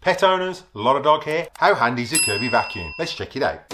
Pet owners, a lot of dog hair. How handy is a Kirby Vacuum? Let's check it out.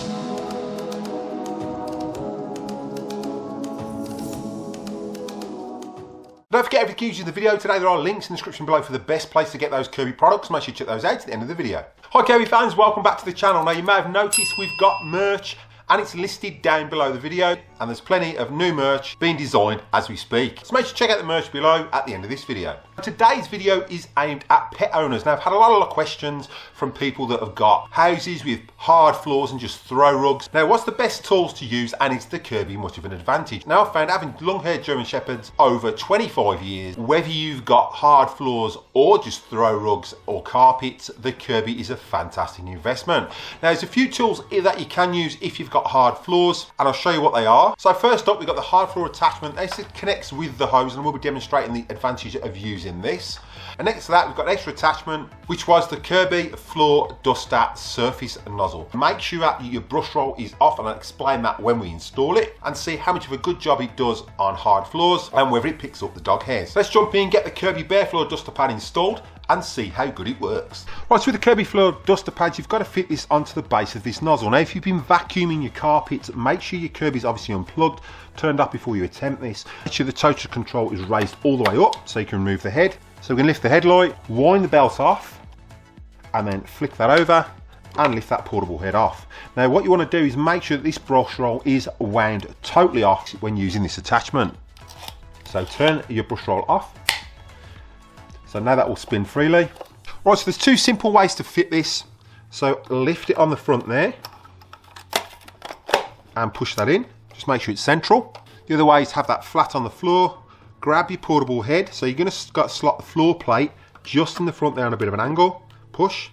Don't forget, if you're using the video today, there are links in the description below for the best place to get those Kirby products. Make sure you check those out at the end of the video. Hi Kirby fans, welcome back to the channel. Now you may have noticed we've got merch and it's listed down below the video, and there's plenty of new merch being designed as we speak. So make sure you check out the merch below at the end of this video. Today's video is aimed at pet owners. Now I've had a lot of questions from people that have got houses with hard floors and just throw rugs. Now what's the best tools to use, and is the Kirby much of an advantage? Now I've found, having long-haired German Shepherds over 25 years, whether you've got hard floors or just throw rugs or carpets, the Kirby is a fantastic investment. Now there's a few tools that you can use if you've got hard floors, and I'll show you what they are. So first up, we've got the hard floor attachment. This connects with the hose, and we'll be demonstrating the advantage of using this. And next to that, we've got an extra attachment, which was the Kirby Floor Duster Surface Nozzle. Make sure that your brush roll is off, and I'll explain that when we install it, and see how much of a good job it does on hard floors and whether it picks up the dog hairs. Let's jump in, get the Kirby Bare Floor Duster Pad installed and see how good it works. Right, so with the Kirby Floor Duster Pads, you've got to fit this onto the base of this nozzle. Now if you've been vacuuming your carpets, make sure your Kirby's obviously unplugged, turned up before you attempt this. Make sure the total control is raised all the way up so you can remove the head. So we can lift the headlight, wind the belt off, and then flick that over and lift that portable head off. Now what you want to do is make sure that this brush roll is wound totally off when using this attachment. So turn your brush roll off. So now that will spin freely. Right, so there's two simple ways to fit this. So lift it on the front there and push that in. Just make sure it's central. The other way is to have that flat on the floor. Grab your portable head. So you're going to slot the floor plate just in the front there on a bit of an angle. Push,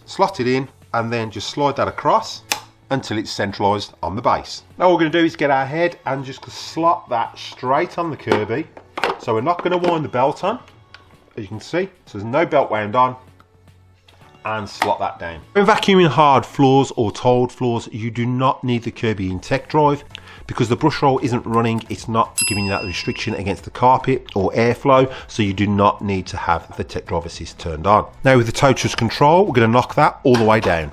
slot it in, and then just slide that across until it's centralised on the base. Now what we're going to do is get our head and just slot that straight on the Kirby. So we're not going to wind the belt on, as you can see. So there's no belt wound on, and slot that down. When vacuuming hard floors or tiled floors, you do not need the Kirby in tech drive, because the brush roll isn't running. It's not giving you that restriction against the carpet or airflow, so you do not need to have the tech drive assist turned on. Now with the tow-truss control, we're going to knock that all the way down.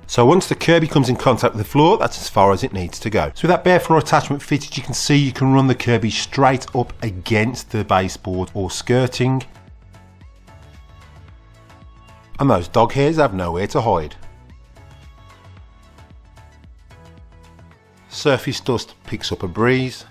So once the Kirby comes in contact with the floor, that's as far as it needs to go. So with that bare floor attachment fitted, you can see you can run the Kirby straight up against the baseboard or skirting, and those dog hairs have nowhere to hide. Surface dust picks up a breeze.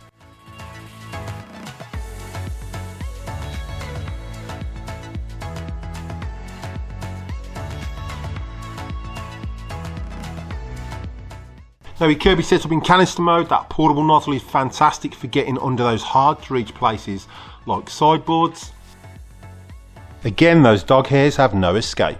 Now with Kirby set up in canister mode, that portable nozzle is fantastic for getting under those hard to reach places like sideboards. Again, those dog hairs have no escape.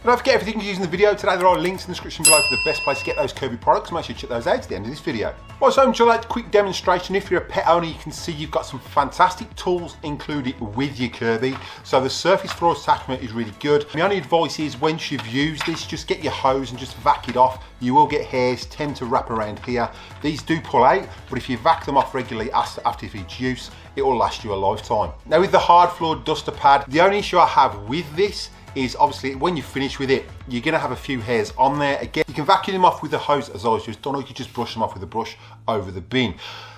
Don't forget, if you're using the video today, there are links in the description below for the best place to get those Kirby products. Make sure you check those out at the end of this video. Right, so enjoy that quick demonstration. If you're a pet owner, you can see you've got some fantastic tools included with your Kirby. So the surface floor attachment is really good. My only advice is, once you've used this, just get your hose and just vac it off. You will get hairs tend to wrap around here. These do pull out, but if you vac them off regularly after each use, it will last you a lifetime. Now with the hard floor duster pad, the only issue I have with this is obviously when you finish with it, you're going to have a few hairs on there. Again, you can vacuum them off with the hose as I was just done, or you can just brush them off with a brush over the bin.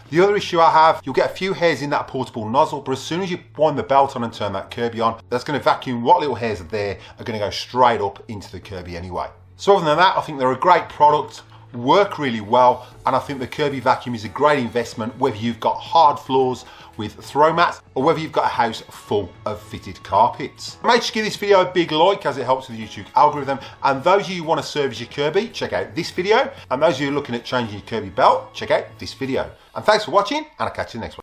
The other issue I have, you'll get a few hairs in that portable nozzle, but as soon as you wind the belt on and turn that Kirby on, that's going to vacuum what little hairs are there, are going to go straight up into the Kirby anyway. So other than that, I think they're a great product, work really well, and I think the Kirby Vacuum is a great investment, whether you've got hard floors with throw mats or whether you've got a house full of fitted carpets. Make sure to give this video a big like, as it helps with the YouTube algorithm. And those of you who want to service your Kirby, check out this video. And those of you looking at changing your Kirby belt, check out this video. And thanks for watching, and I'll catch you in the next one.